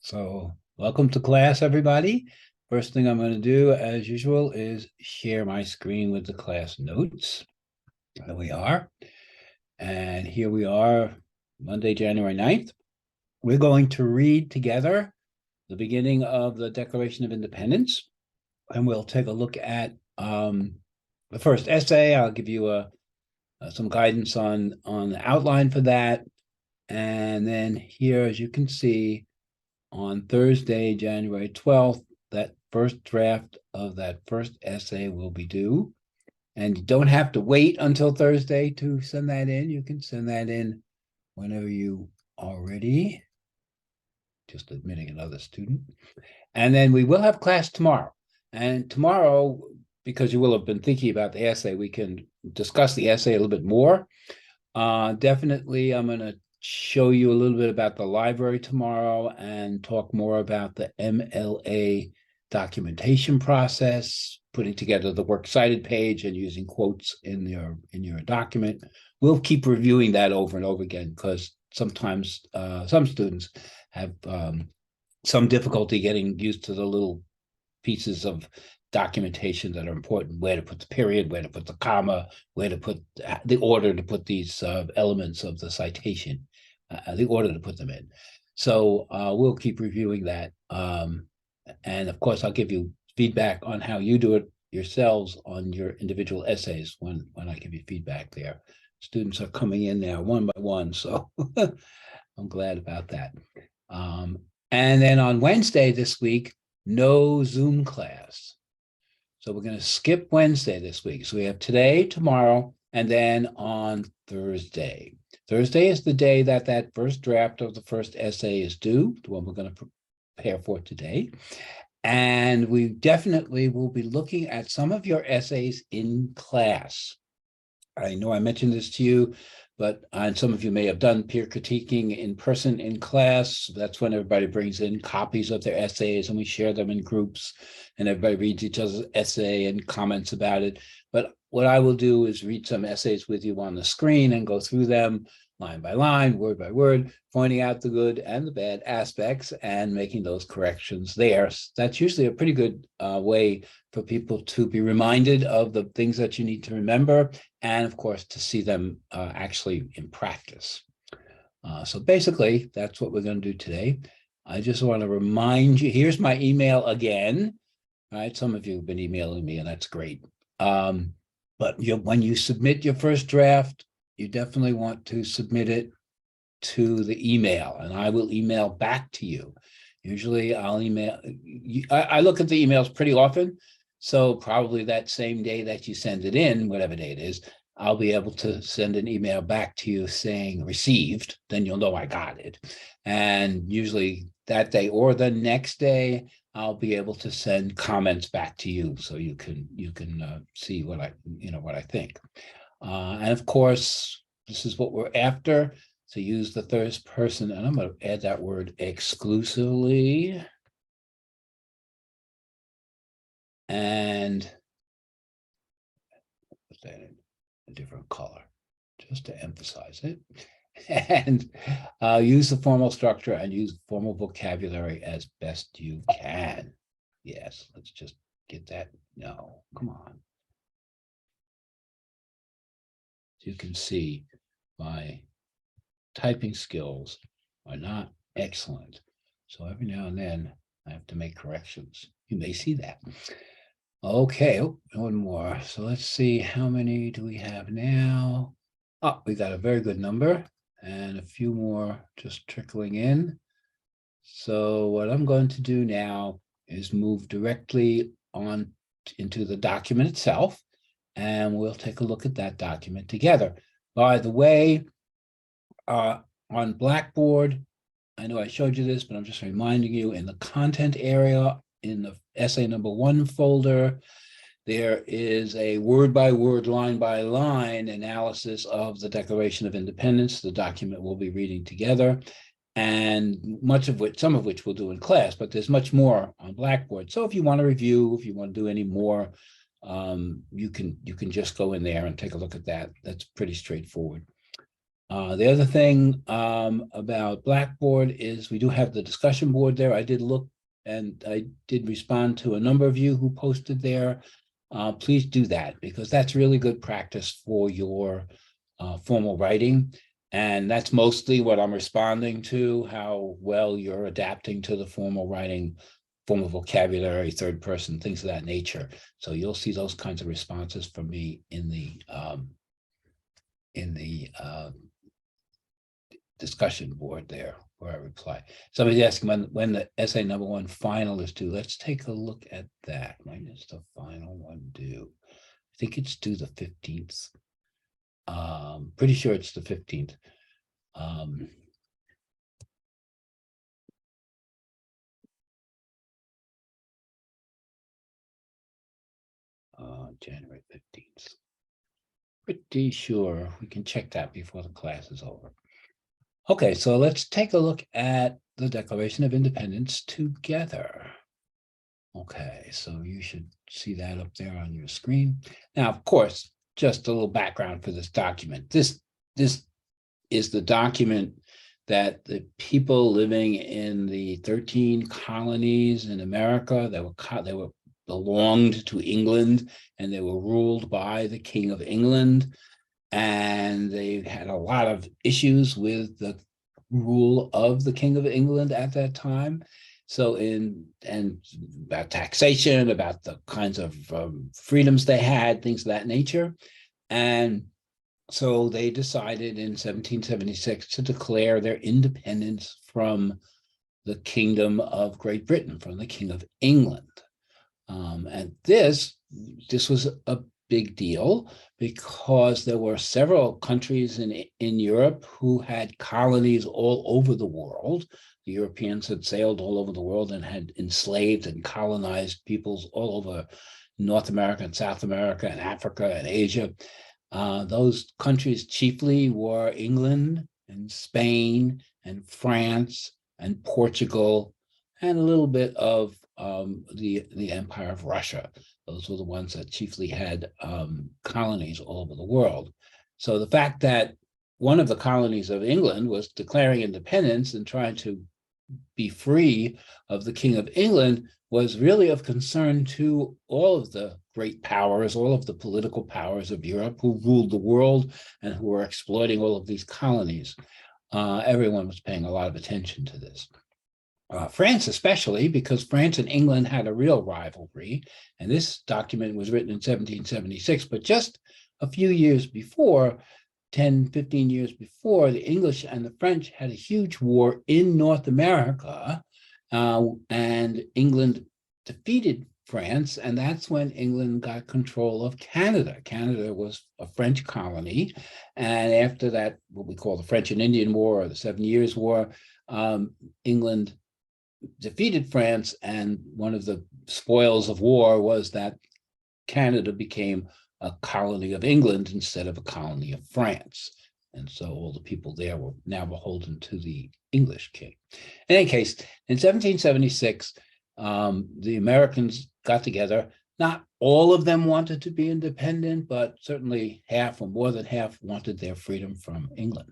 So welcome to class, everybody. First thing I'm going to do, as usual, is share my screen with the class notes. There we are. And here we are, Monday, January 9th. We're going to read together the beginning of the Declaration of Independence. And we'll take a look at the first essay. I'll give you some guidance on the outline for that. And then here, as you can see, on Thursday, January 12th, that first draft of that first essay will be due. And you don't have to wait until Thursday to send that in. You can send that in whenever you are ready. Just admitting another student. And then we will have class tomorrow. And tomorrow, because you will have been thinking about the essay, we can discuss the essay a little bit more. Definitely, I'm going to show you a little bit about the library tomorrow and talk more about the MLA documentation process, putting together the works cited page and using quotes in your document. We'll keep reviewing that over and over again because sometimes some students have some difficulty getting used to the little pieces of documentation that are important, where to put the period, where to put the comma, where to put the order to put these elements of the citation, the order to put them in. So we'll keep reviewing that. And of course, I'll give you feedback on how you do it yourselves on your individual essays when I give you feedback there. Students are coming in now one by one, so I'm glad about that. And then on Wednesday this week, no Zoom class. So we're going to skip Wednesday this week. So we have today, tomorrow, and then on Thursday. Thursday is the day that first draft of the first essay is due, the one we're going to prepare for today. And we definitely will be looking at some of your essays in class. I know I mentioned this to you, but and some of you may have done peer critiquing in person in class. That's when everybody brings in copies of their essays and we share them in groups and everybody reads each other's essay and comments about it. But what I will do is read some essays with you on the screen and go through them line by line, word by word, pointing out the good and the bad aspects and making those corrections there. That's usually a pretty good way for people to be reminded of the things that you need to remember and of course to see them actually in practice. So basically, that's what we're going to do today. I just want to remind you, here's my email again. All right, some of you have been emailing me and that's great. But when you submit your first draft, you definitely want to submit it to the email and I will email back to you. Usually I'll email, I look at the emails pretty often. So probably that same day that you send it in, whatever day it is, I'll be able to send an email back to you saying received, then you'll know I got it. And usually that day or the next day, I'll be able to send comments back to you so you can see what I think. And of course, this is what we're after. So use the third person, and I'm going to add that word exclusively. And put that in a different color, just to emphasize it. And use the formal structure and use formal vocabulary as best you can. Yes, let's just get that. No, come on. You can see my typing skills are not excellent. So every now and then I have to make corrections. You may see that. Okay, one more. So let's see, how many do we have now? Oh, we got a very good number and a few more just trickling in. So what I'm going to do now is move directly on into the document itself, and we'll take a look at that document together. By the way, on Blackboard, I know I showed you this, but I'm just reminding you, in the content area, in the essay number 1 folder, there is a word by word, line by line analysis of the Declaration of Independence, the document we'll be reading together, and some of which we'll do in class, but there's much more on Blackboard. So if you want to review, if you want to do any more, you can just go in there and take a look at that. That's pretty straightforward. The other thing about Blackboard is we do have the discussion board there. I did look and I did respond to a number of you who posted there. Please do that because that's really good practice for your formal writing. And that's mostly what I'm responding to, how well you're adapting to the formal writing, formal vocabulary, third person, things of that nature. So you'll see those kinds of responses from me in the discussion board there where I reply. Somebody's asking when the essay number 1 final is due. Let's take a look at that. When is the final one due? I think it's due the 15th. Pretty sure it's the 15th. January 15th. Pretty sure we can check that before the class is over. Okay, so let's take a look at the Declaration of Independence together. Okay, so you should see that up there on your screen. Now, of course, just a little background for this document. This is the document that the people living in the 13 colonies in America that were belonged to England, and they were ruled by the King of England. And they had a lot of issues with the rule of the King of England at that time. So and about taxation, about the kinds of freedoms they had, things of that nature. And so they decided in 1776 to declare their independence from the Kingdom of Great Britain, from the King of England. And this was a big deal because there were several countries in Europe who had colonies all over the world. The Europeans had sailed all over the world and had enslaved and colonized peoples all over North America and South America and Africa and Asia. Those countries chiefly were England and Spain and France and Portugal and a little bit of the Empire of Russia. Those were the ones that chiefly had colonies all over the world. So the fact that one of the colonies of England was declaring independence and trying to be free of the King of England was really of concern to all of the great powers, all of the political powers of Europe who ruled the world and who were exploiting all of these colonies. Everyone was paying a lot of attention to this. France especially, because France and England had a real rivalry, and this document was written in 1776, but just a few years before, 10, 15 years before, the English and the French had a huge war in North America, and England defeated France, and that's when England got control of Canada. Canada was a French colony, and after that, what we call the French and Indian War or the 7 Years' War, England defeated France, and one of the spoils of war was that Canada became a colony of England instead of a colony of France. And so all the people there were now beholden to the English king. In any case, in 1776, the Americans got together. Not all of them wanted to be independent, but certainly half or more than half wanted their freedom from England.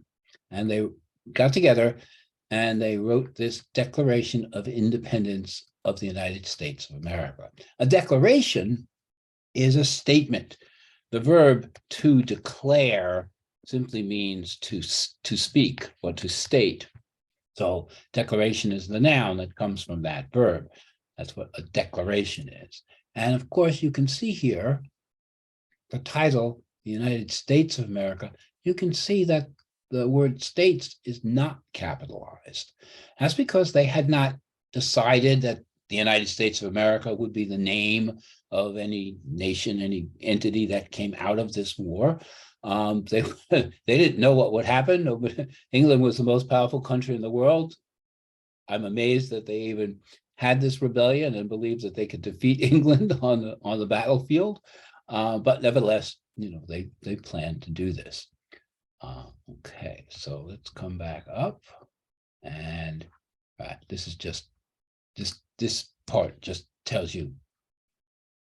And they got together and they wrote this Declaration of Independence of the United States of America. A declaration is a statement. The verb to declare simply means to speak or to state. So declaration is the noun that comes from that verb. That's what a declaration is. And of course, you can see here the title, the United States of America. You can see that the word states is not capitalized. That's because they had not decided that the United States of America would be the name of any nation, any entity that came out of this war. They didn't know what would happen. England was the most powerful country in the world. I'm amazed that they even had this rebellion and believed that they could defeat England on the battlefield. But nevertheless, they planned to do this. Okay, so let's come back up, and this is just this part just tells you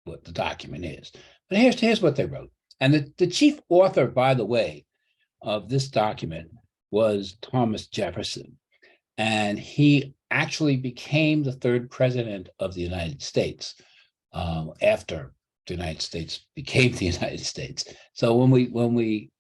what the document is. But here's what they wrote. And the chief author, by the way, of this document was Thomas Jefferson. And he actually became the third president of the United States after the United States became the United States. So when we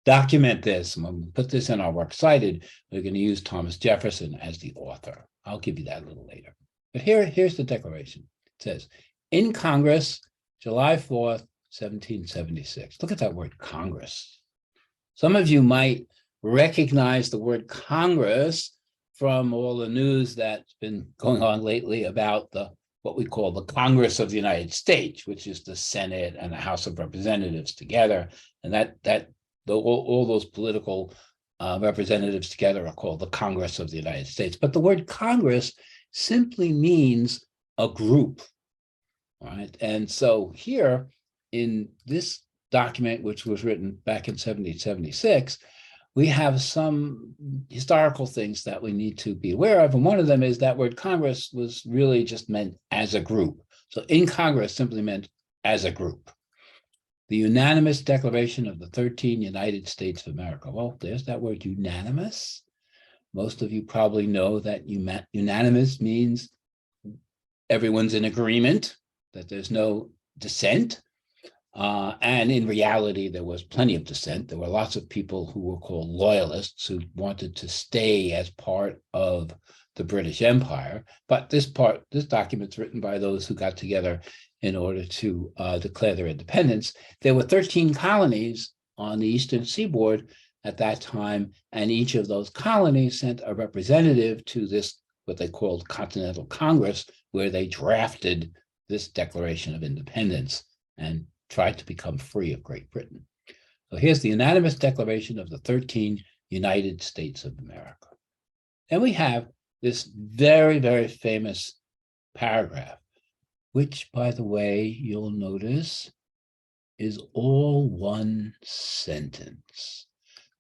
document this, when we put this in our works cited, we're going to use Thomas Jefferson as the author. I'll give you that a little later. But here's the declaration. It says, in Congress, July 4th, 1776. Look at that word, Congress. Some of you might recognize the word Congress from all the news that's been going on lately about what we call the Congress of the United States, which is the Senate and the House of Representatives together. And all those political representatives together are called the Congress of the United States. But the word Congress simply means a group, right? And so here in this document, which was written back in 1776, we have some historical things that we need to be aware of. And one of them is that word Congress was really just meant as a group. So in Congress simply meant as a group. The unanimous declaration of the 13 United States of America. Well, there's that word unanimous. Most of you probably know that unanimous means everyone's in agreement, that there's no dissent. And in reality, there was plenty of dissent. There were lots of people who were called loyalists who wanted to stay as part of the British Empire. But this document's written by those who got together in order to declare their independence. There were 13 colonies on the eastern seaboard at that time, and each of those colonies sent a representative to this, what they called Continental Congress, where they drafted this Declaration of Independence and tried to become free of Great Britain. So here's the unanimous declaration of the 13 United States of America. And we have this very, very famous paragraph, which, by the way, you'll notice is all one sentence.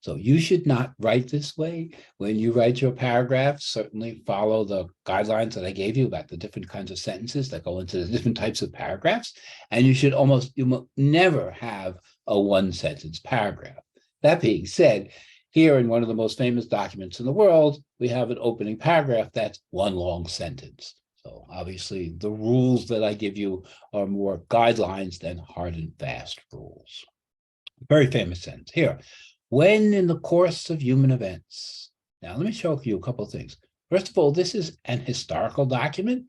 So you should not write this way. When you write your paragraph, certainly follow the guidelines that I gave you about the different kinds of sentences that go into the different types of paragraphs. And you will never have a one-sentence paragraph. That being said, here in one of the most famous documents in the world, we have an opening paragraph that's one long sentence. So obviously the rules that I give you are more guidelines than hard and fast rules. Very famous sentence here. When in the course of human events. Now, let me show you a couple of things. First of all, this is an historical document.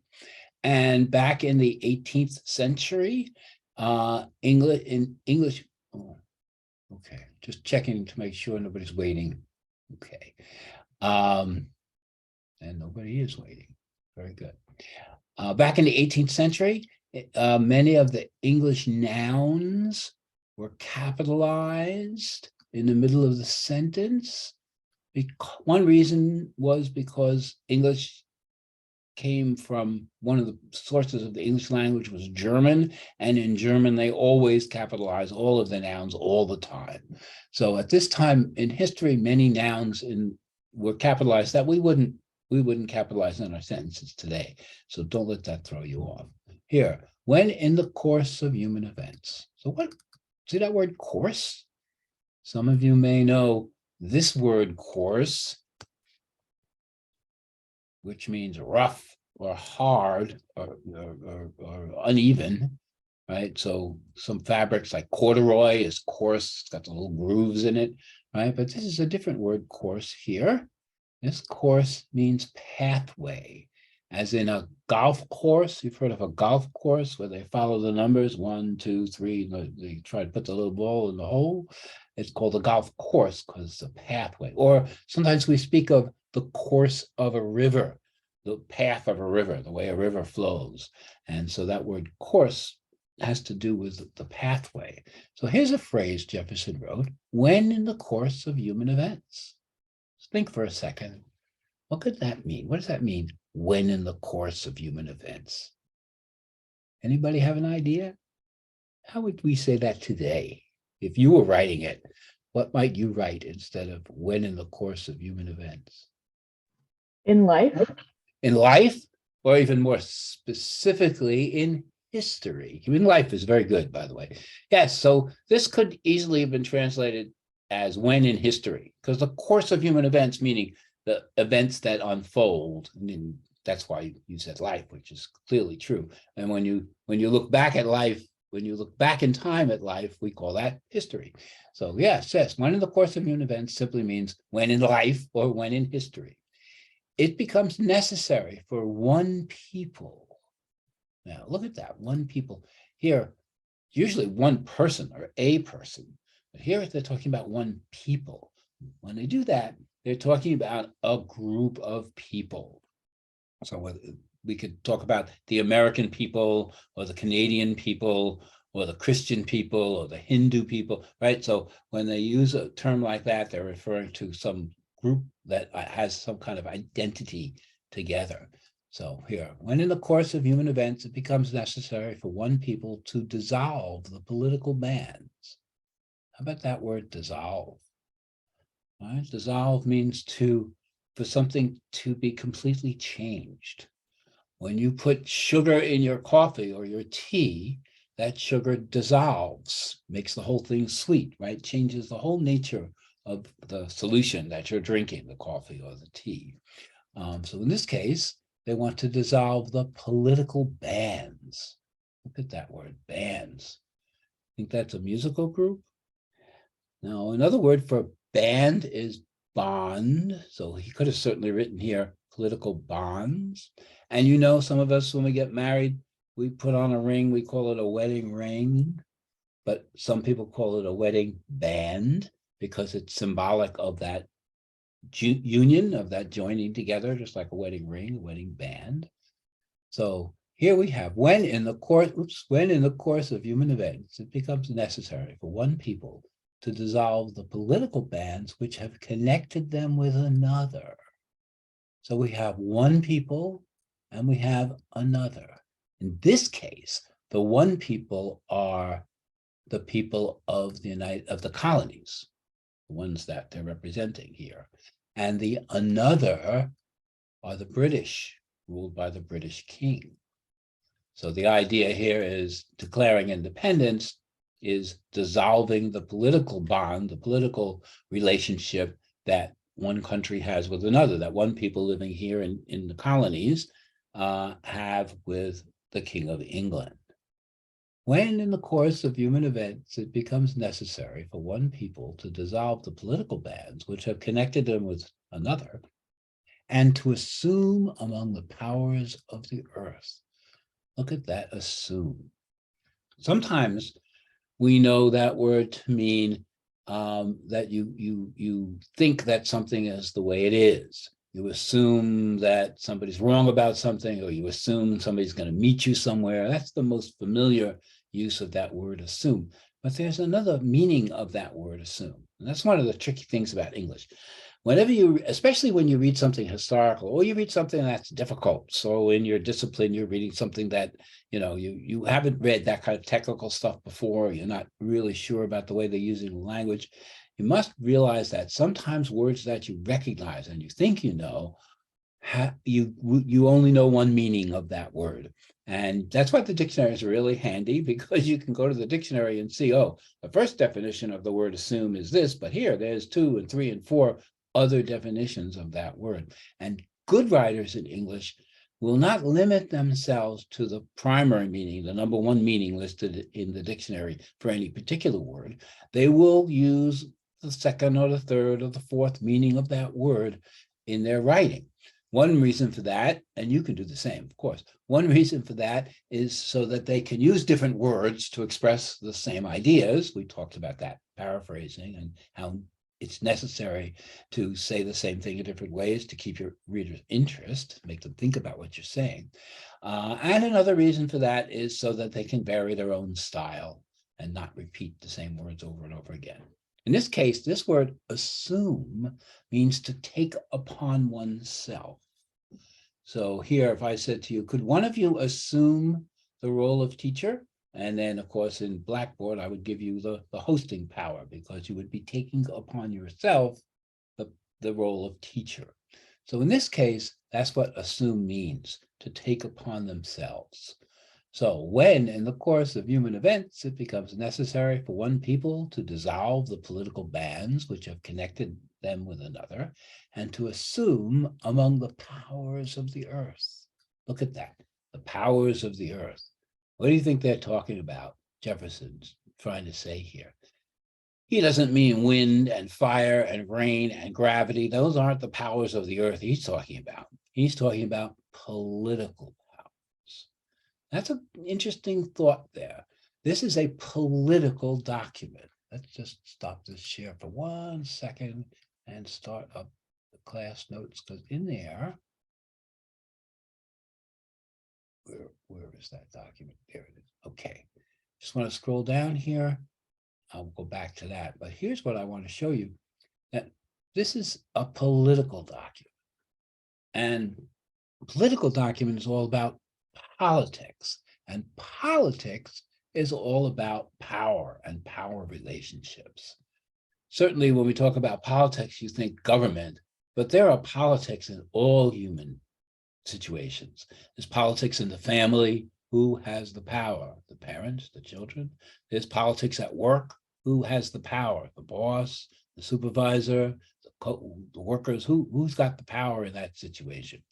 And back in the 18th century, English, oh, okay, just checking to make sure nobody's waiting. Okay. And nobody is waiting. Very good. Back in the 18th century, many of the English nouns were capitalized in the middle of the sentence. One reason was because English came from, one of the sources of the English language was German, and in German they always capitalize all of the nouns all the time. So at this time in history, many nouns were capitalized that we wouldn't capitalize in our sentences today. So don't let that throw you off. Here, when in the course of human events. So see that word course? Some of you may know this word coarse, which means rough or hard or uneven, right? So some fabrics like corduroy is coarse, it's got the little grooves in it, right? But this is a different word, course here. This course means pathway, as in a golf course. You've heard of a golf course where they follow the numbers 1, 2, 3. They try to put the little ball in the hole. It's called a golf course because it's a pathway. Or sometimes we speak of the course of a river, the path of a river, the way a river flows. And so that word course has to do with the pathway. So here's a phrase Jefferson wrote, when in the course of human events. Just think for a second. What could that mean? What does that mean, when in the course of human events? Anybody have an idea? How would we say that today? If you were writing it, what might you write instead of when in the course of human events? In life? In life, or even more specifically, in history. In life is very good, by the way. Yes, so this could easily have been translated as when in history, because the course of human events, meaning the events that unfold, and that's why you said life, which is clearly true. And when you look back at life, when you look back in time at life, we call that history. So yes, when in the course of human events simply means when in life or when in history. It becomes necessary for one people. Now look at that, one people. Here, usually one person or a person, but here they're talking about one people. When they do that, they're talking about a group of people. So we could talk about the American people or the Canadian people or the Christian people or the Hindu people, right? So when they use a term like that, they're referring to some group that has some kind of identity together. So here, when in the course of human events, it becomes necessary for one people to dissolve the political bands. How about that word dissolve? Right? Dissolve means for something to be completely changed. When you put sugar in your coffee or your tea, that sugar dissolves, makes the whole thing sweet, right? Changes the whole nature of the solution that you're drinking, the coffee or the tea. So in this case, they want to dissolve the political bands. Look at that word, bands. Think that's a musical group? Now, another word for band is bond. So he could have certainly written here political bonds. And you know, some of us, when we get married, we put on a ring, we call it a wedding ring, but some people call it a wedding band because it's symbolic of that union, of that joining together, just like a wedding ring, a wedding band. So here we have when in the course of human events, it becomes necessary for one people to dissolve the political bands which have connected them with another. So we have one people and we have another. In this case, the one people are the people of the colonies, the ones that they're representing here. And the another are the British, ruled by the British king. So the idea here is declaring independence is dissolving the political bond, the political relationship that one country has with another, that one people living here in the colonies have with the King of England. When in the course of human events, it becomes necessary for one people to dissolve the political bands which have connected them with another, and to assume among the powers of the earth. Look at that, assume. Sometimes we know that word to mean that you think that something is the way it is. You assume that somebody's wrong about something, or you assume somebody's going to meet you somewhere. That's the most familiar use of that word assume. But there's another meaning of that word assume. And that's one of the tricky things about English. Whenever especially when you read something historical or you read something that's difficult. So in your discipline, you're reading something that, you haven't read that kind of technical stuff before. You're not really sure about the way they're using the language. You must realize that sometimes words that you recognize and you think you know, you only know one meaning of that word. And that's why the dictionary is really handy, because you can go to the dictionary and see, oh, the first definition of the word assume is this, but here there's 2 and 3 and 4 other definitions of that word. And good writers in English will not limit themselves to the primary meaning, the number one meaning listed in the dictionary for any particular word. They will use the second or the third or the fourth meaning of that word in their writing. One reason for that, and you can do the same, of course, one reason for that is so that they can use different words to express the same ideas. We talked about that, paraphrasing, and how it's necessary to say the same thing in different ways to keep your readers' interest, make them think about what you're saying. And another reason for that is so that they can vary their own style and not repeat the same words over and over again. In this case, this word assume means to take upon oneself. So here, if I said to you, could one of you assume the role of teacher? And then, of course, in Blackboard, I would give you the hosting power, because you would be taking upon yourself the role of teacher. So in this case, that's what assume means, to take upon themselves. So when in the course of human events, it becomes necessary for one people to dissolve the political bands which have connected them with another, and to assume among the powers of the earth. Look at that, the powers of the earth. What do you think they're talking about? Jefferson's trying to say here. He doesn't mean wind and fire and rain and gravity. Those aren't the powers of the earth he's talking about. He's talking about political powers. That's an interesting thought there. This is a political document. Let's just stop this share for 1 second and start up the class notes, because in there, where is that document? There it is. Okay. Just want to scroll down here. I'll go back to that. But here's what I want to show you, that this is a political document. And a political document is all about politics. And politics is all about power and power relationships. Certainly, when we talk about politics, you think government, but there are politics in all human situations. There's politics in the family. Who has the power? The parents, the children. There's politics at work. Who has the power? The boss, the supervisor, the workers. Who's got the power in that situation?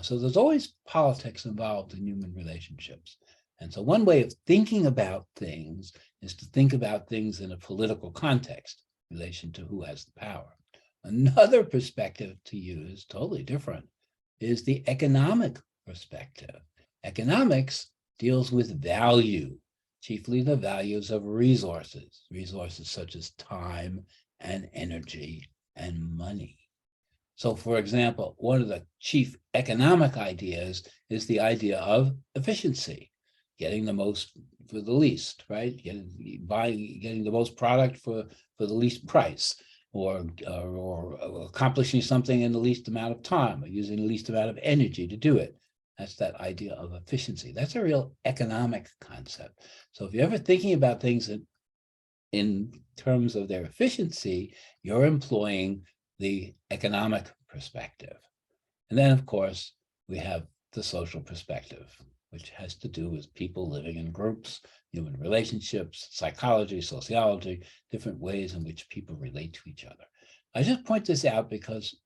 So there's always politics involved in human relationships. And so one way of thinking about things is to think about things in a political context, in relation to who has the power. Another perspective to use, totally different, is the economic perspective. Economics deals with value, chiefly the values of resources such as time and energy and money. So, for example, one of the chief economic ideas is the idea of efficiency, getting the most for the least, right? Getting the most product for the least price, or accomplishing something in the least amount of time, or using the least amount of energy to do it. That's that idea of efficiency. That's a real economic concept. So if you're ever thinking about things in terms of their efficiency, you're employing the economic perspective. And then, of course, we have the social perspective, which has to do with people living in groups, human relationships, psychology, sociology, different ways in which people relate to each other. I just point this out because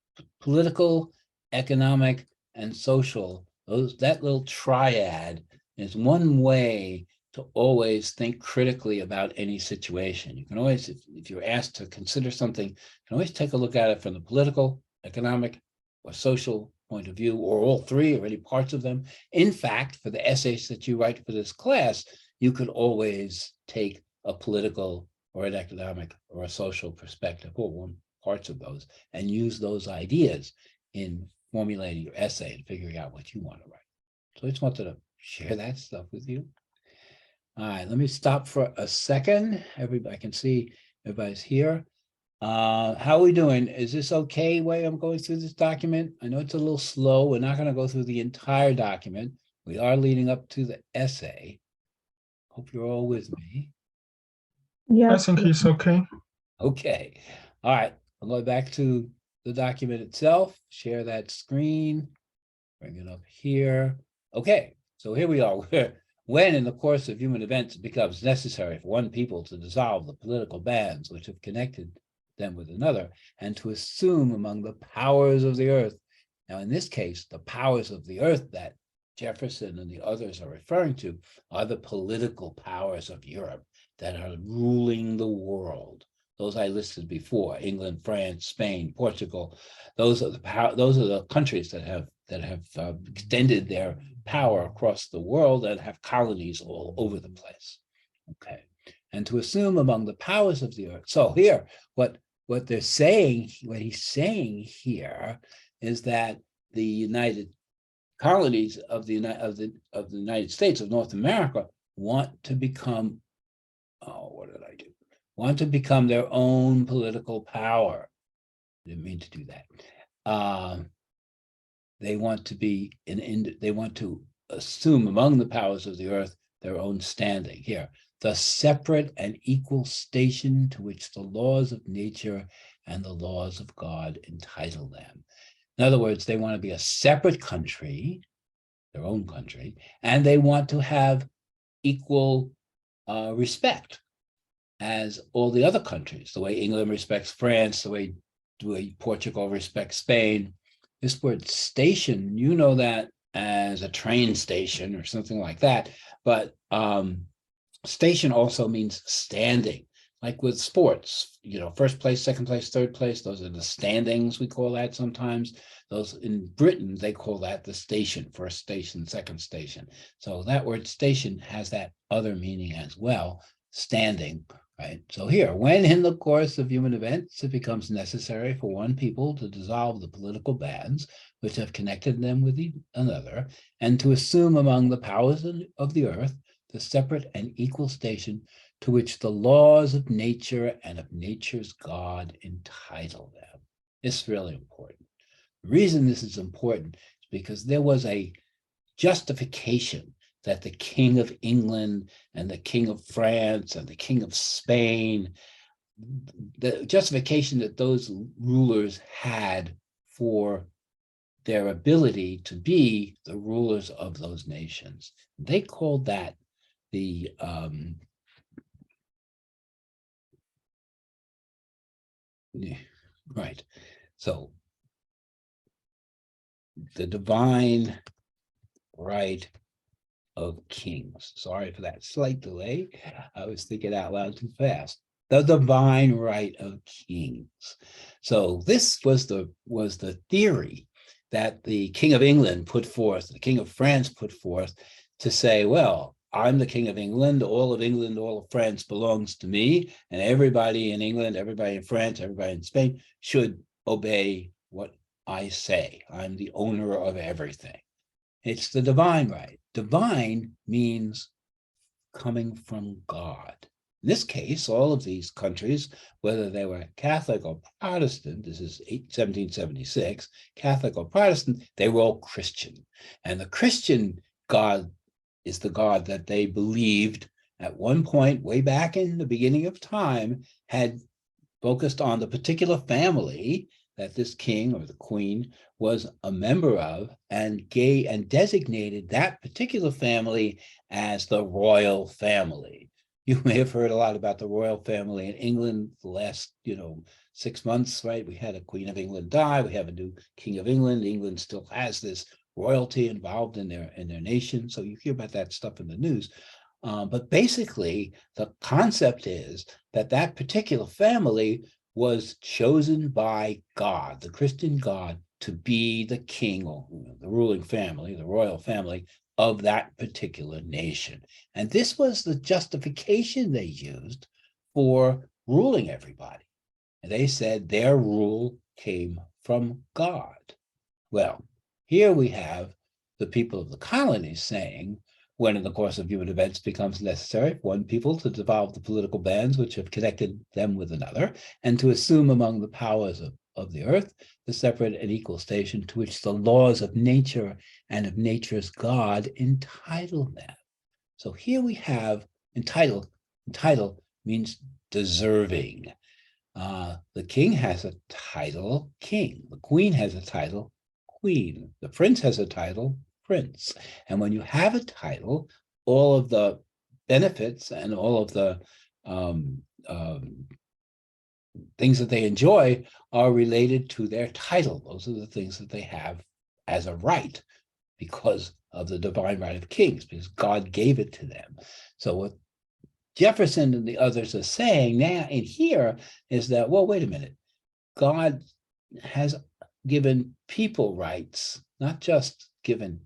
political, economic, and social, that little triad is one way to always think critically about any situation. You can always, if you're asked to consider something, you can always take a look at it from the political, economic, or social point of view, or all three, or any parts of them. In fact, for the essays that you write for this class, you could always take a political or an economic or a social perspective, or one parts of those, and use those ideas in formulating your essay and figuring out what you want to write. So I just wanted to share that stuff with you. All right, let me stop for a second. Everybody, I can see everybody's here. How are we doing? Is this okay way I'm going through this document? I know it's a little slow. We're not going to go through the entire document. We are leading up to the essay. Hope you're all with me. Yeah. I think it's okay. Okay. All right. I'll go back to the document itself, share that screen, bring it up here. Okay. So here we are. When in the course of human events it becomes necessary for one people to dissolve the political bands which have connected them with another, and to assume among the powers of the earth. Now, in this case, the powers of the earth that Jefferson and the others are referring to are the political powers of Europe that are ruling the world. Those I listed before: England, France, Spain, Portugal. Those are the countries that have extended their power across the world and have colonies all over the place. Okay, and to assume among the powers of the earth. So here, what they're saying, what he's saying here, is that the United colonies of the United States of North America want to become, what did I do? Want to become their own political power. Didn't mean to do that. They want to be they want to assume among the powers of the earth their own standing. Here, the separate and equal station to which the laws of nature and the laws of God entitle them. In other words, they want to be a separate country their own country, and they want to have equal respect as all the other countries, the way England respects France, the way Portugal respects Spain. This word station, you know that as a train station or something like that, but station also means standing, like with sports, first place, second place, third place, those are the standings, we call that sometimes. Those in Britain, they call that the station, first station, second station. So that word station has that other meaning as well, standing, right? So here, when in the course of human events, it becomes necessary for one people to dissolve the political bands which have connected them with another, and to assume among the powers of the earth the separate and equal station to which the laws of nature and of nature's God entitle them. It's really important. The reason this is important is because there was a justification that the King of England and the King of France and the King of Spain, the justification that those rulers had for their ability to be the rulers of those nations. They called that the right. So the divine right of kings. Sorry for that slight delay. I was thinking out loud too fast. The divine right of kings. So this was the theory that the King of England put forth, the King of France put forth, to say, well, I'm the King of England, all of France belongs to me, and everybody in England, everybody in France, everybody in Spain should obey what I say. I'm the owner of everything. It's the divine right. Divine means coming from God. In this case, all of these countries, whether they were Catholic or Protestant, this is 1776, Catholic or Protestant, they were all Christian. And the Christian God is the God that they believed at one point, way back in the beginning of time, had focused on the particular family that this king or the queen was a member of, and designated that particular family as the royal family. You may have heard a lot about the royal family in England the last, 6 months, right? We had a Queen of England die. We have a new King of England. England still has this royalty involved in their nation. So you hear about that stuff in the news. But basically, the concept is that particular family was chosen by God, the Christian God, to be the king or the ruling family, the royal family of that particular nation. And this was the justification they used for ruling everybody. And they said their rule came from God. Well, here we have the people of the colonies saying, when in the course of human events becomes necessary for one people to dissolve the political bands which have connected them with another, and to assume among the powers of the earth the separate and equal station to which the laws of nature and of nature's God entitle them. So here we have entitle. Entitle means deserving. The king has a title, king. The queen has a title, queen. The prince has a title, prince. And when you have a title, all of the benefits and all of the things that they enjoy are related to their title. Those are the things that they have as a right because of the divine right of kings, because God gave it to them. So what Jefferson and the others are saying now in here is that, well, wait a minute, God has given people rights, not just given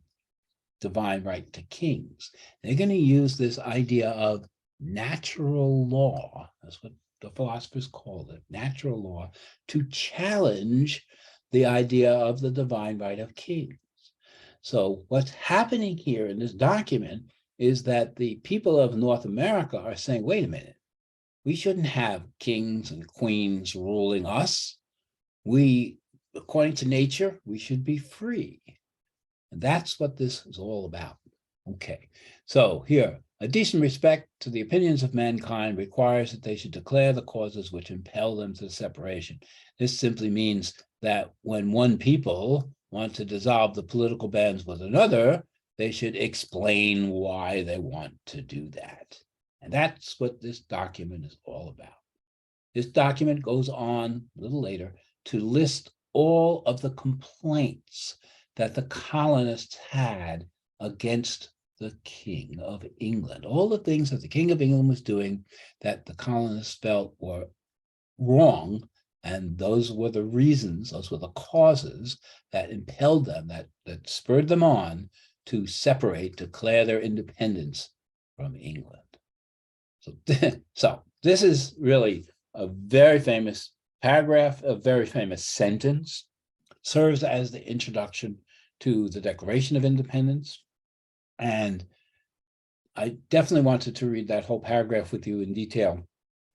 divine right to kings. They're going to use this idea of natural law, that's what the philosophers called it, natural law, to challenge the idea of the divine right of kings. So what's happening here in this document is that the people of North America are saying, wait a minute, we shouldn't have kings and queens ruling us. We, according to nature, we should be free. And that's what this is all about. Okay, so here, a decent respect to the opinions of mankind requires that they should declare the causes which impel them to separation. This simply means that when one people want to dissolve the political bands with another, they should explain why they want to do that. And that's what this document is all about. This document goes on a little later to list all of the complaints that the colonists had against the King of England, all the things that the King of England was doing that the colonists felt were wrong. And those were the reasons, those were the causes that impelled them, that spurred them on to separate, declare their independence from England. So this is really a very famous paragraph, a very famous sentence, serves as the introduction to the Declaration of Independence. And I definitely wanted to read that whole paragraph with you in detail,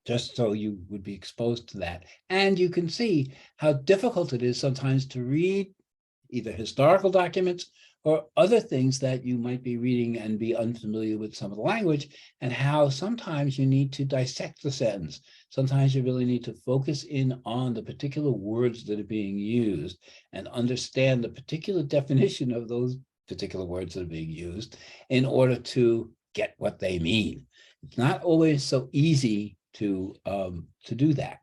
just so you would be exposed to that. And you can see how difficult it is sometimes to read either historical documents or other things that you might be reading and be unfamiliar with some of the language, and how sometimes you need to dissect the sentence. Sometimes you really need to focus in on the particular words that are being used and understand the particular definition of those particular words that are being used in order to get what they mean. It's not always so easy to do that.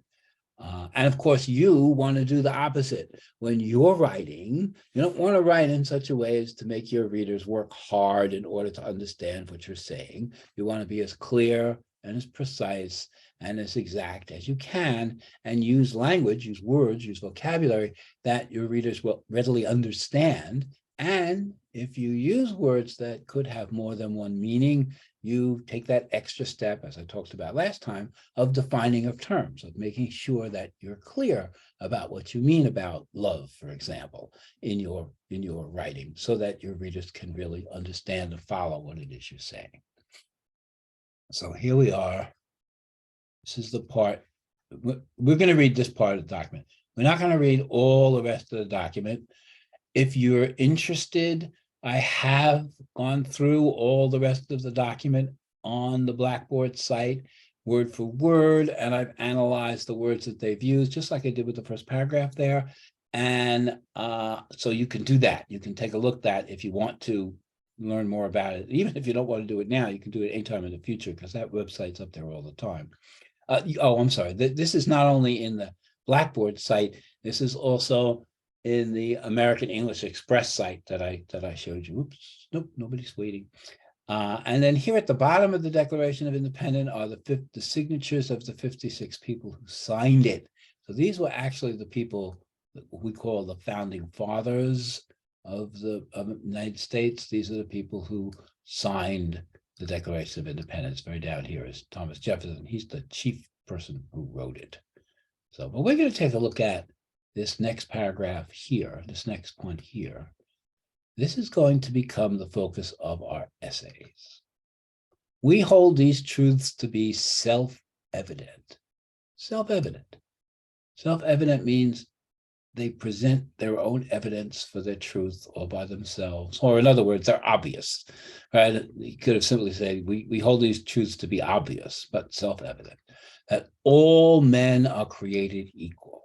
And of course, you want to do the opposite. When you're writing, you don't want to write in such a way as to make your readers work hard in order to understand what you're saying. You want to be as clear and as precise and as exact as you can, and use language, use words, use vocabulary that your readers will readily understand. And if you use words that could have more than one meaning, you take that extra step, as I talked about last time, of defining of terms, of making sure that you're clear about what you mean about love, for example, in your writing, so that your readers can really understand and follow what it is you're saying. So here we are. This is the part, we're going to read this part of the document. We're not going to read all the rest of the document. If you're interested, I have gone through all the rest of the document on the Blackboard site, word for word, and I've analyzed the words that they've used, just like I did with the first paragraph there. And so you can do that. You can take a look at that if you want to learn more about it. Even if you don't want to do it now, you can do it anytime in the future, because that website's up there all the time. I'm sorry. This is not only in the Blackboard site, this is also in the American English Express site that I showed you. Oops, nope, nobody's waiting. And then here at the bottom of the Declaration of Independence are the signatures of the 56 people who signed it. So these were actually the people that we call the founding fathers of the United States. These are the people who signed the Declaration of Independence. Very down here is Thomas Jefferson. He's the chief person who wrote it. So, but we're going to take a look at this next paragraph here, this next point here. This is going to become the focus of our essays. We hold these truths to be self-evident. Self-evident. Self-evident means they present their own evidence for their truth all by themselves, or in other words, they're obvious, right? You could have simply said, we hold these truths to be obvious, but self-evident, that all men are created equal.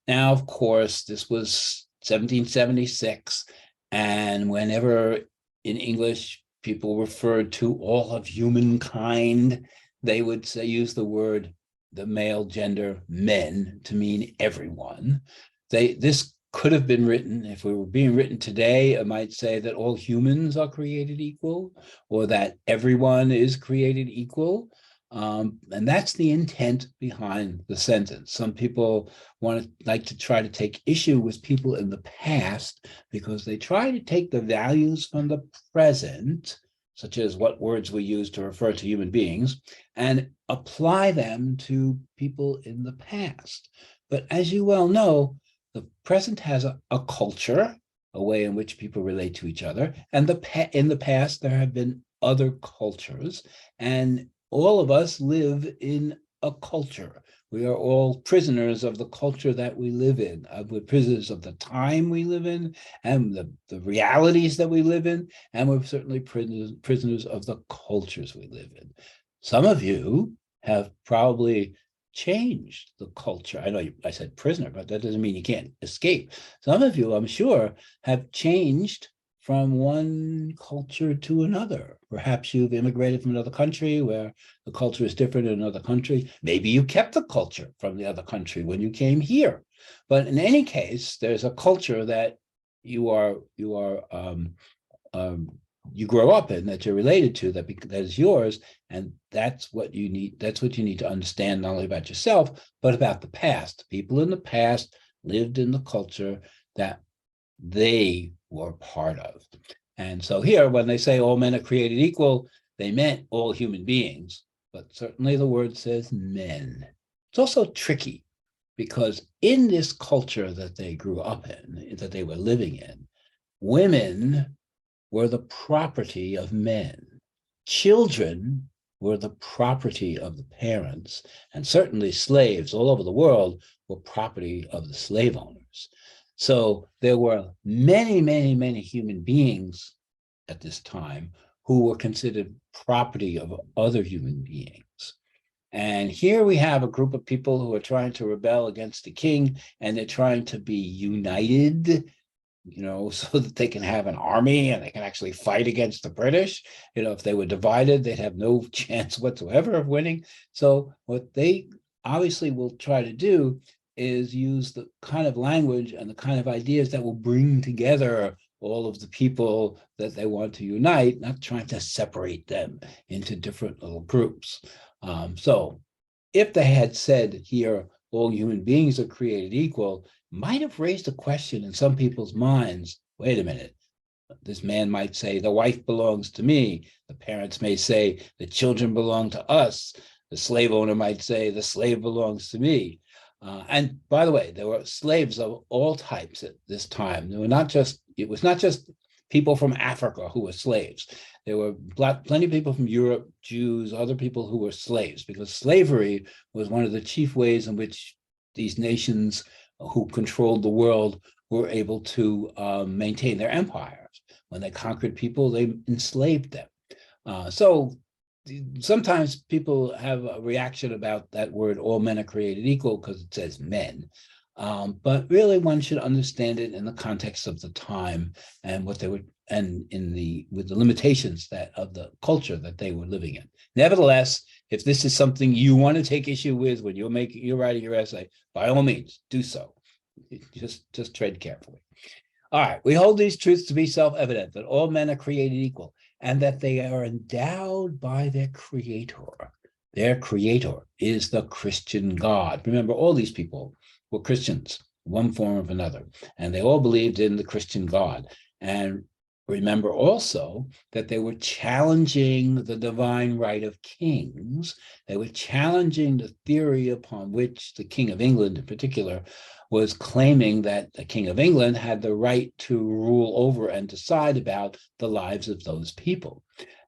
Now, of course, this was 1776, and whenever in English people referred to all of humankind, they would say, use the word, the male gender, men, to mean everyone. This could have been written, if we were being written today, it might say that all humans are created equal, or that everyone is created equal. And that's the intent behind the sentence. Some people like to try to take issue with people in the past because they try to take the values from the present, such as what words we use to refer to human beings, and apply them to people in the past. But as you well know, the present has a culture, a way in which people relate to each other, and in the past there have been other cultures, and all of us live in a culture. We are all prisoners of the culture that we live in. We're prisoners of the time we live in and the realities that we live in, and we're certainly prisoners of the cultures we live in. Some of you have probably changed the culture. I know I said prisoner, but that doesn't mean you can't escape. Some of you, I'm sure, have changed from one culture to another. Perhaps you've immigrated from another country where the culture is different in another country. Maybe you kept the culture from the other country when you came here. But in any case, there's a culture that you grow up in, that you're related to, that is yours, and that's what you need. That's what you need to understand, not only about yourself, but about the past. People in the past lived in the culture that they were part of. And so here, when they say all men are created equal, they meant all human beings, but certainly the word says men. It's also tricky because in this culture that they grew up in, that they were living in, women were the property of men. Children were the property of the parents, and certainly slaves all over the world were property of the slave owners. So there were many, many, many human beings at this time who were considered property of other human beings. And here we have a group of people who are trying to rebel against the king, and they're trying to be united, so that they can have an army and they can actually fight against the British. If they were divided, they'd have no chance whatsoever of winning. So what they obviously will try to do is use the kind of language and the kind of ideas that will bring together all of the people that they want to unite, not trying to separate them into different little groups. So if they had said here, all human beings are created equal, might have raised a question in some people's minds. Wait a minute. This man might say, the wife belongs to me. The parents may say, the children belong to us. The slave owner might say, the slave belongs to me. And by the way, there were slaves of all types at this time. It was not just people from Africa who were slaves. There were plenty of people from Europe, Jews, other people who were slaves, because slavery was one of the chief ways in which these nations who controlled the world were able to maintain their empires. When they conquered people, they enslaved them. So sometimes people have a reaction about that word, all men are created equal, because it says men. But really one should understand it in the context of the time and what they would, and with the limitations of the culture that they were living in. Nevertheless, if this is something you want to take issue with when you're writing your essay, by all means, do so. Just tread carefully. All right, we hold these truths to be self-evident, that all men are created equal, and that they are endowed by their creator. Their creator is the Christian God. Remember, all these people were Christians, one form or another, and they all believed in the Christian God. And remember also that they were challenging the divine right of kings. They were challenging the theory upon which the King of England in particular was claiming that the King of England had the right to rule over and decide about the lives of those people.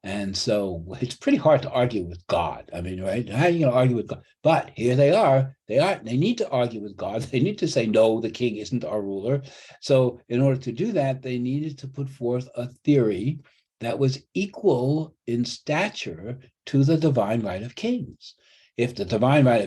And so it's pretty hard to argue with God. I mean, right? How are you going to argue with God? But here they are. They need to argue with God. They need to say, no, the king isn't our ruler. So in order to do that, they needed to put forth a theory that was equal in stature to the divine right of kings. If divine right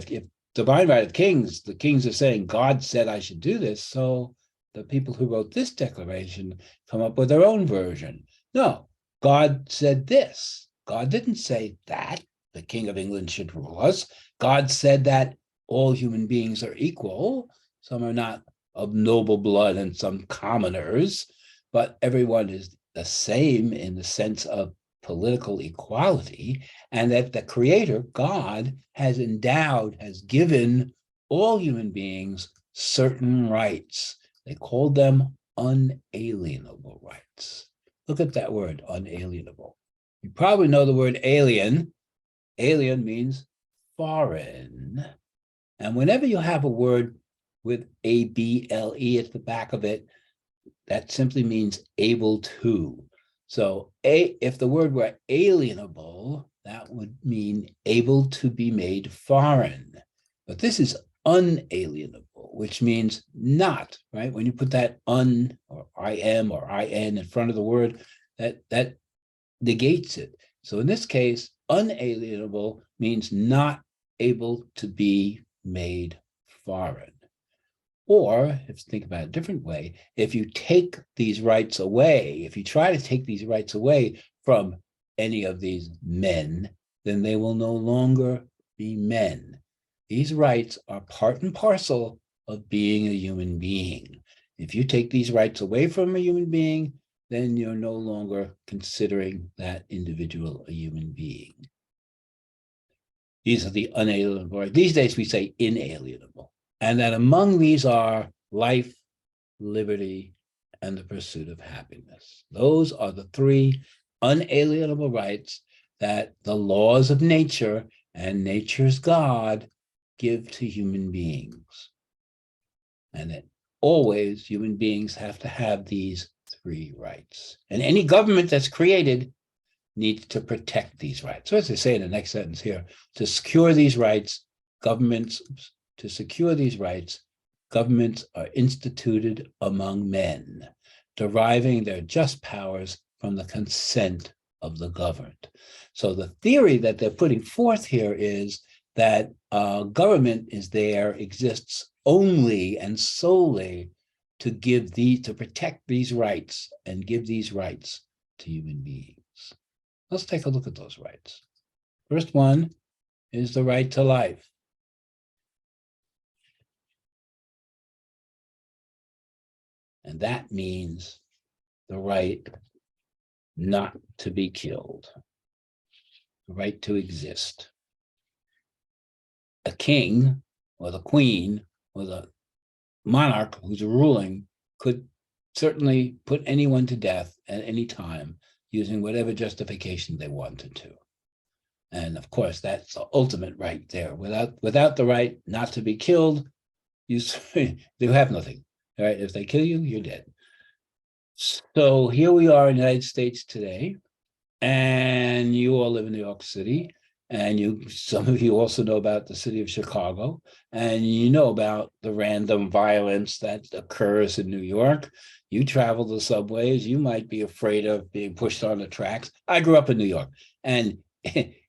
of kings, the kings are saying, God said I should do this, so the people who wrote this declaration come up with their own version. No, God said this. God didn't say that the King of England should rule us. God said that all human beings are equal. Some are not of noble blood and some commoners, but everyone is the same in the sense of political equality, and that the Creator, God, has given all human beings certain rights. They called them unalienable rights. Look at that word, unalienable. You probably know the word alien. Alien means foreign. And whenever you have a word with A-B-L-E at the back of it, that simply means able to. So if the word were alienable, that would mean able to be made foreign. But this is unalienable, which means not, right? When you put that un or I am or in front of the word, that negates it. So in this case, unalienable means not able to be made foreign. Or if you think about it a different way, if you take these rights away, if you try to take these rights away from any of these men, then they will no longer be men. These rights are part and parcel of being a human being. If you take these rights away from a human being, then you're no longer considering that individual a human being. These are the unalienable rights. These days we say inalienable. And that among these are life, liberty, and the pursuit of happiness. Those are the three unalienable rights that the laws of nature and nature's God give to human beings. And that always human beings have to have these three rights. And any government that's created needs to protect these rights. So as they say in the next sentence here, to secure these rights, governments are instituted among men, deriving their just powers from the consent of the governed. So the theory that they're putting forth here is that government exists only and solely to protect these rights and give these rights to human beings. Let's take a look at those rights. First one is the right to life. And that means the right not to be killed, the right to exist. A king or the queen or the monarch who's ruling could certainly put anyone to death at any time using whatever justification they wanted to. And of course, that's the ultimate right there. Without the right not to be killed, you have nothing. All right, if they kill you, you're dead. So here we are in the United States today, and you all live in New York City, and some of you also know about the city of Chicago, and you know about the random violence that occurs in New York. You travel the subways, you might be afraid of being pushed on the tracks. I grew up in New York, and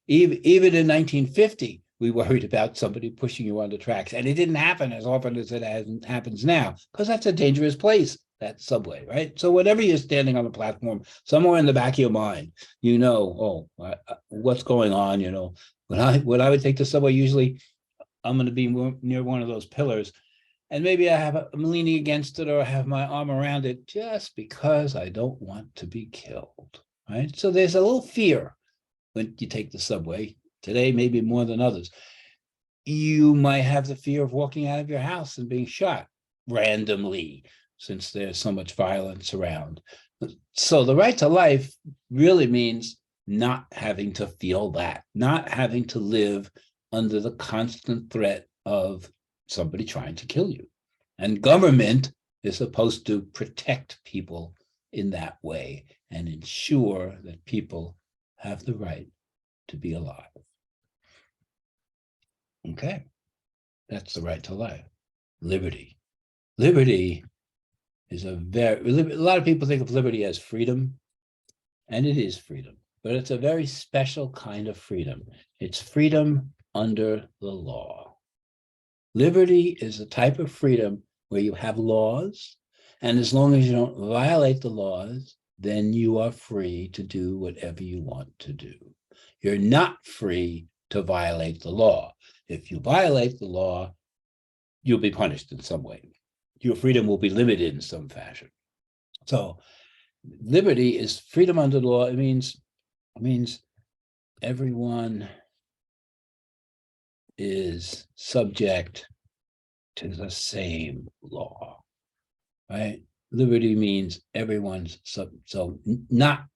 even in 1950, we worried about somebody pushing you on the tracks, and it didn't happen as often as it happens now, because that's a dangerous place, that subway, right? So whenever you're standing on the platform, somewhere in the back of your mind, you know, what's going on, you know. When I would take the subway, usually I'm going to be near one of those pillars, and maybe I'm leaning against it or I have my arm around it just because I don't want to be killed, right? So there's a little fear when you take the subway. Today, maybe more than others. You might have the fear of walking out of your house and being shot randomly, since there's so much violence around. So the right to life really means not having to feel that, not having to live under the constant threat of somebody trying to kill you. And government is supposed to protect people in that way and ensure that people have the right to be alive. Okay, that's the right to life. Liberty. Liberty is a lot of people think of liberty as freedom, and it is freedom, but it's a very special kind of freedom. It's freedom under the law. Liberty is a type of freedom where you have laws, and as long as you don't violate the laws, then you are free to do whatever you want to do. You're not free to violate the law. If you violate the law, you'll be punished in some way. Your freedom will be limited in some fashion. So liberty is freedom under the law. It means everyone is subject to the same law, right? Liberty means everyone's so not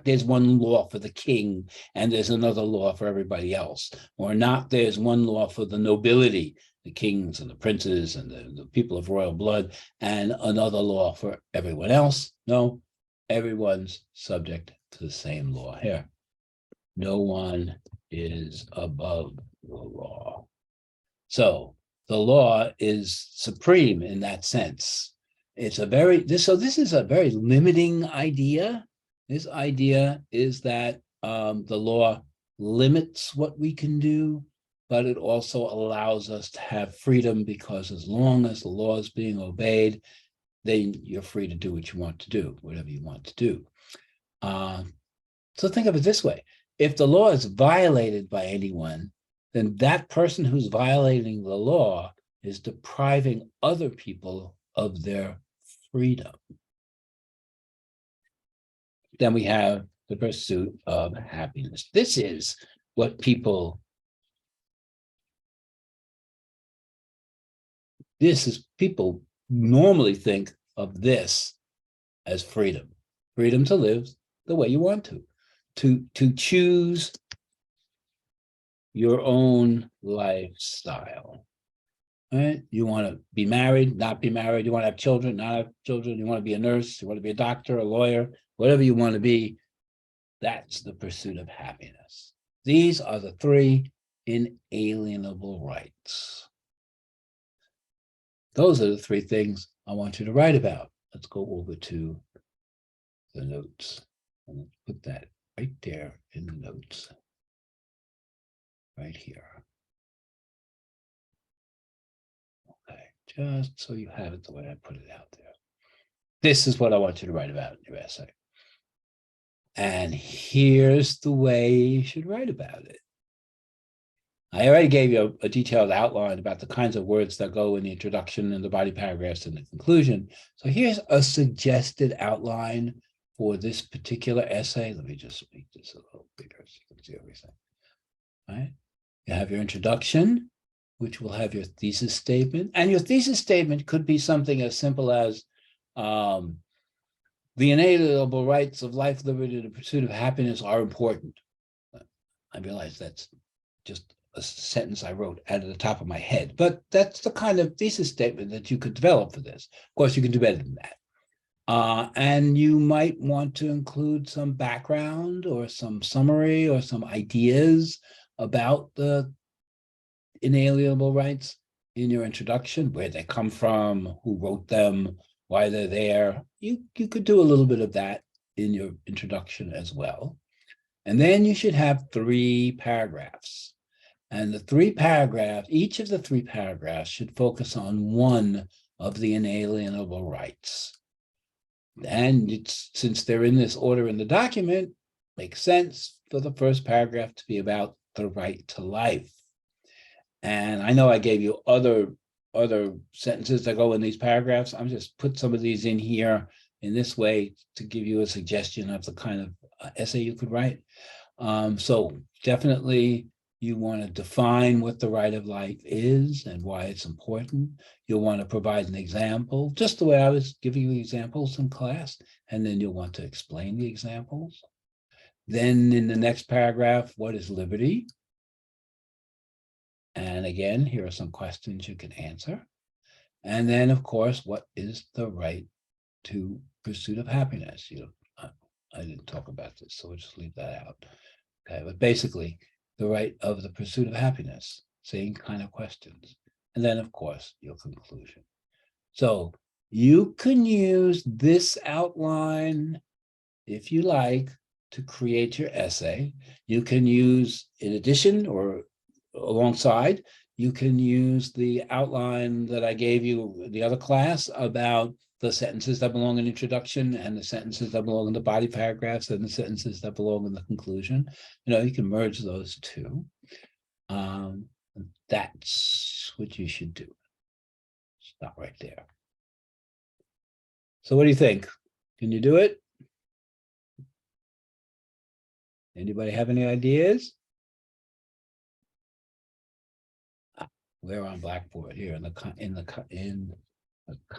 there's one law for the king and there's another law for everybody else, or not there's one law for the nobility, the kings and the princes and the people of royal blood, and another law for everyone else. No, everyone's subject to the same law here. No one is above the law. So the law is supreme in that sense. It's this is a very limiting idea. This idea is that the law limits what we can do, but it also allows us to have freedom, because as long as the law is being obeyed, then you're free to do what you want to do, whatever you want to do. So think of it this way. If the law is violated by anyone, then that person who's violating the law is depriving other people of their freedom. Then we have the pursuit of happiness. This is what people normally think of this as freedom. Freedom to live the way you want to choose your own lifestyle. Right? You want to be married, not be married. You want to have children, not have children. You want to be a nurse. You want to be a doctor, a lawyer, whatever you want to be. That's the pursuit of happiness. These are the three inalienable rights. Those are the three things I want you to write about. Let's go over to the notes. And let's put that right there in the notes. Right here. Okay, just so you have it the way I put it out there. This is what I want you to write about in your essay. And here's the way you should write about it. I already gave you a detailed outline about the kinds of words that go in the introduction and the body paragraphs and the conclusion. So here's a suggested outline for this particular essay. Let me just make this a little bigger so you can see everything. All right. You have your introduction, which will have your thesis statement. And your thesis statement could be something as simple as the inalienable rights of life, liberty, and the pursuit of happiness are important. I realize that's just a sentence I wrote out of the top of my head, but that's the kind of thesis statement that you could develop for this. Of course, you can do better than that. And you might want to include some background or some summary or some ideas about the inalienable rights in your introduction, where they come from, who wrote them, why they're there. You could do a little bit of that in your introduction as well. And then you should have 3 paragraphs. And the 3 paragraphs, each of the 3 paragraphs should focus on one of the inalienable rights. And since they're in this order in the document, makes sense for the first paragraph to be about the right to life. And I know I gave you other sentences that go in these paragraphs. I'm just put some of these in here in this way to give you a suggestion of the kind of essay you could write. So definitely you want to define what the right of life is and why it's important. You'll want to provide an example, just the way I was giving you examples in class, and then you'll want to explain the examples. Then in the next paragraph, what is liberty? And again, here are some questions you can answer. And then, of course, what is the right to pursuit of happiness? I didn't talk about this, so we'll just leave that out. Okay, but basically, the right of the pursuit of happiness, same kind of questions. And then, of course, your conclusion. So you can use this outline, if you like, to create your essay. You can use, in addition or alongside, you can use the outline that I gave you in the other class about the sentences that belong in introduction and the sentences that belong in the body paragraphs and the sentences that belong in the conclusion. You can merge those two. That's what you should do. Stop right there. So what do you think? Can you do it? Anybody have any ideas? We're on Blackboard here in the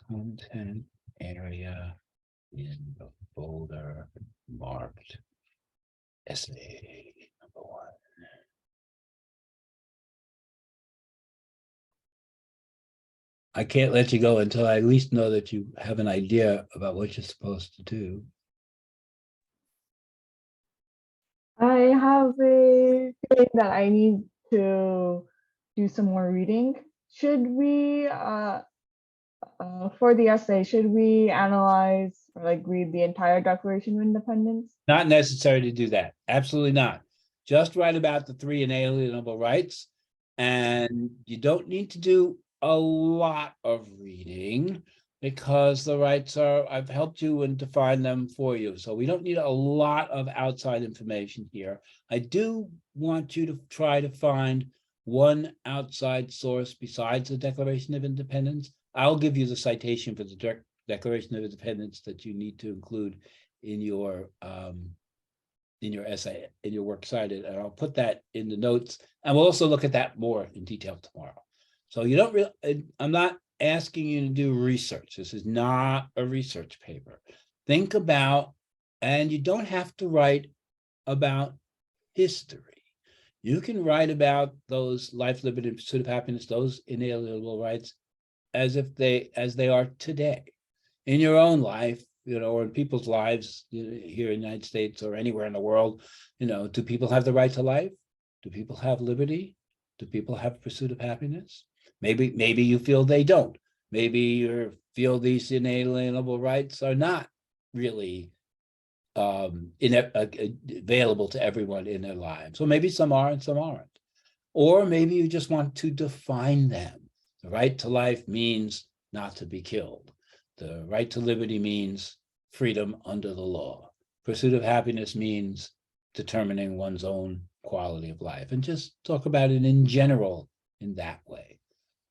content area in the folder marked essay number 1. I can't let you go until I at least know that you have an idea about what you're supposed to do. I have a feeling that I need to do some more reading. Should we, for the essay, should we analyze or read the entire Declaration of Independence? Not necessary to do that. Absolutely not. Just write about the 3 inalienable rights. And you don't need to do a lot of reading because the rights are, I've helped you and define them for you. So we don't need a lot of outside information here. I do want you to try to find one outside source besides the Declaration of Independence. I'll give you the citation for the Declaration of Independence that you need to include in your essay, in your works cited, and I'll put that in the notes. And we'll also look at that more in detail tomorrow. So you don't really, I'm not asking you to do research. This is not a research paper. Think about, and you don't have to write about history. You can write about those life, liberty, and pursuit of happiness, those inalienable rights, as they are today in your own life, or in people's lives here in the United States or anywhere in the world. Do people have the right to life? Do people have liberty? Do people have pursuit of happiness? Maybe you feel they don't. Maybe you feel these inalienable rights are not really available to everyone in their lives. So maybe some are and some aren't. Or maybe you just want to define them. The right to life means not to be killed. The right to liberty means freedom under the law. Pursuit of happiness means determining one's own quality of life, and just talk about it in general in that way.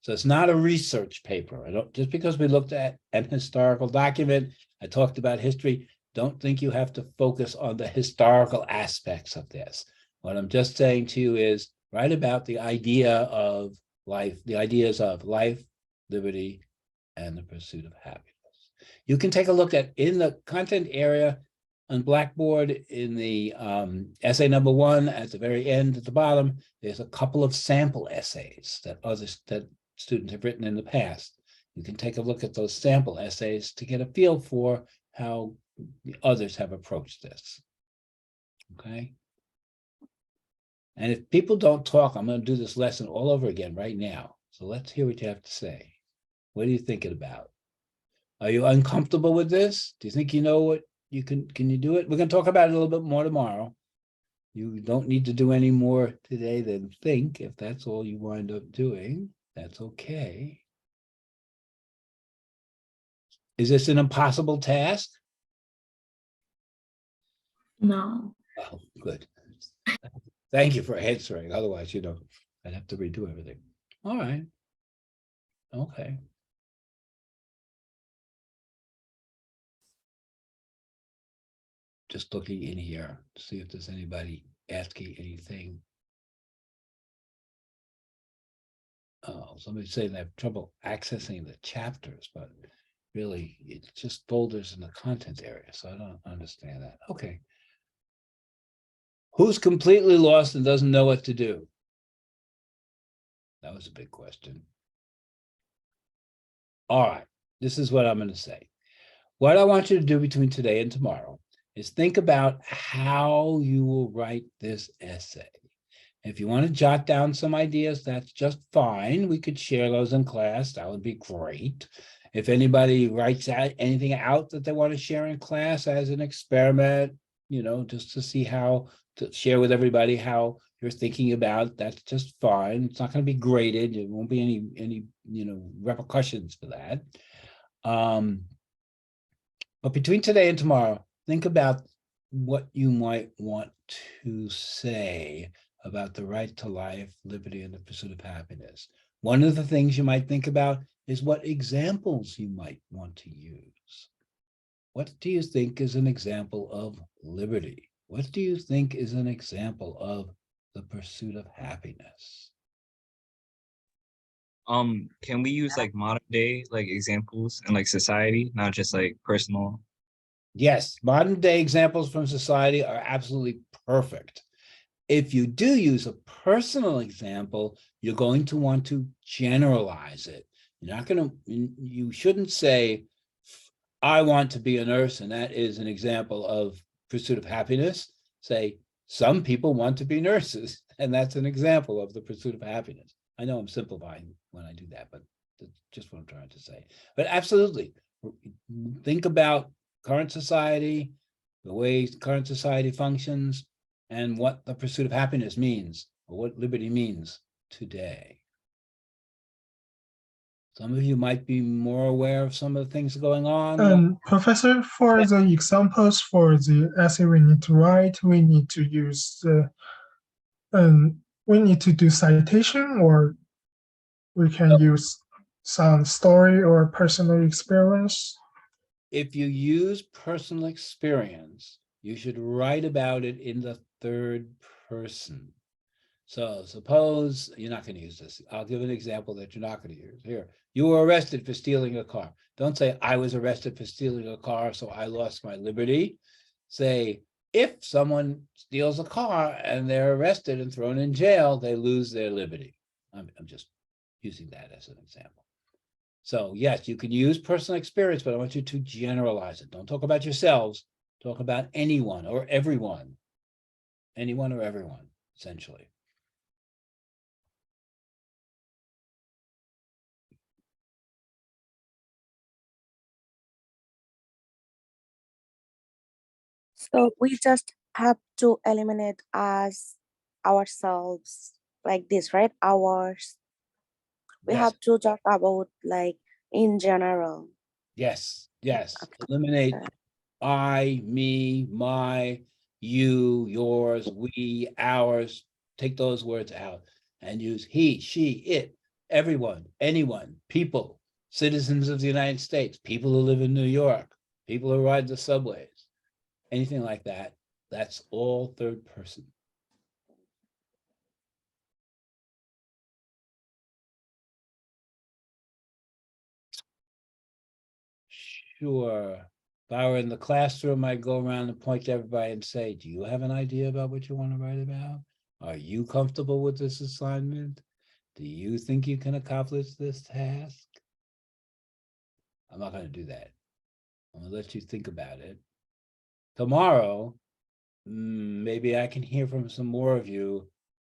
So it's not a research paper. Just because we looked at an historical document, I talked about history, don't think you have to focus on the historical aspects of this. What I'm just saying to you is write about the idea of life, the ideas of life, liberty, and the pursuit of happiness. You can take a look at, in the content area on Blackboard, in the essay number 1, at the very end at the bottom, there's a couple of sample essays that students have written in the past. You can take a look at those sample essays to get a feel for how the others have approached this. Okay. And if people don't talk, I'm going to do this lesson all over again right now. So let's hear what you have to say. What are you thinking about? Are you uncomfortable with this? Do you think you know what you can you do it? We're going to talk about it a little bit more tomorrow. You don't need to do any more today than think. If that's all you wind up doing, that's okay. Is this an impossible task? No. Oh, good. Thank you for answering. Otherwise, I'd have to redo everything. All right. Okay. Just looking in here to see if there's anybody asking anything. Oh, somebody's saying they have trouble accessing the chapters, but really it's just folders in the content area. So I don't understand that. Okay. Who's completely lost and doesn't know what to do? That was a big question. All right. This is what I'm going to say. What I want you to do between today and tomorrow is think about how you will write this essay. If you want to jot down some ideas, that's just fine. We could share those in class. That would be great. If anybody writes anything out that they want to share in class as an experiment, just to see how to share with everybody how you're thinking about, that's just fine. It's not going to be graded. There won't be any repercussions for that. But between today and tomorrow, think about what you might want to say about the right to life, liberty, and the pursuit of happiness. One of the things you might think about is what examples you might want to use. What do you think is an example of liberty? What do you think is an example of the pursuit of happiness? Can we use like modern day examples and society, not just personal? Yes, modern day examples from society are absolutely perfect. If you do use a personal example, you're going to want to generalize it. You shouldn't say, I want to be a nurse, and that is an example of pursuit of happiness. Say, some people want to be nurses, and that's an example of the pursuit of happiness. I know I'm simplifying when I do that, but that's just what I'm trying to say. But absolutely, think about current society, the way current society functions, and what the pursuit of happiness means, or what liberty means today? Some of you might be more aware of some of the things going on. Professor, for the examples for the essay we need to write, we need to use the, we need to do citation, or we can use some story or personal experience. If you use personal experience, you should write about it in the third person. So suppose you're not going to use this. I'll give an example that you're not going to use. Here, you were arrested for stealing a car. Don't say, I was arrested for stealing a car, so I lost my liberty. Say, if someone steals a car and they're arrested and thrown in jail, they lose their liberty. I'm just using that as an example. So yes, you can use personal experience, but I want you to generalize it. Don't talk about yourselves. Talk about anyone or everyone. Anyone or everyone, essentially. So we just have to eliminate as ourselves like this, right? Ours. We Yes. have to talk about like in general. Yes, yes. Okay. Eliminate I, me, my, you, yours, we, ours. Take those words out and use he, she, it, everyone, anyone, people, citizens of the United States, people who live in New York, people who ride the subways, anything like that. That's all third person. Sure. If I were in the classroom, I'd go around and point to everybody and say, do you have an idea about what you want to write about? Are you comfortable with this assignment? Do you think you can accomplish this task? I'm not going to do that. I'm going to let you think about it. Tomorrow, maybe I can hear from some more of you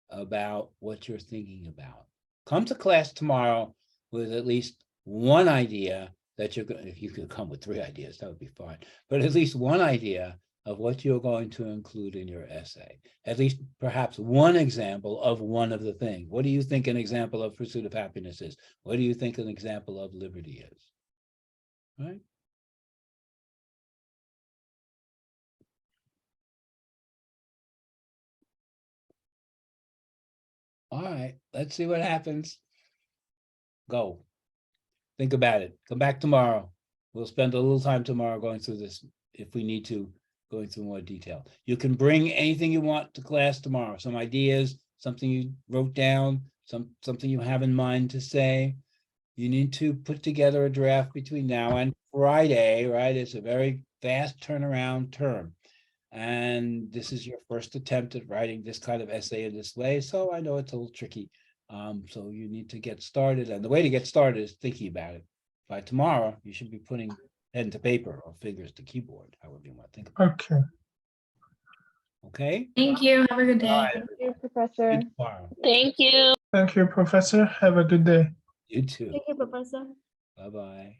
about what you're thinking about. Come to class tomorrow with at least one idea that you're going, if you could come with 3 ideas, that would be fine. But at least one idea of what you're going to include in your essay. At least perhaps one example of one of the things. What do you think an example of pursuit of happiness is? What do you think an example of liberty is? Right? All right, let's see what happens. Go. Think about it. Come back tomorrow. We'll spend a little time tomorrow going through this if we need to, going through more detail. You can bring anything you want to class tomorrow, some ideas, something you wrote down, something you have in mind to say. You need to put together a draft between now and Friday, right? It's a very fast turnaround term. And this is your first attempt at writing this kind of essay in this way. So I know it's a little tricky. So you need to get started. And the way to get started is thinking about it. By tomorrow, you should be putting pen to paper or fingers to keyboard, however you want to think about Okay. it. Okay? Thank you. Have a good day. All right. Thank you, Professor. See you tomorrow. Thank you. Thank you, Professor. Have a good day. You too. Thank you, Professor. Bye-bye.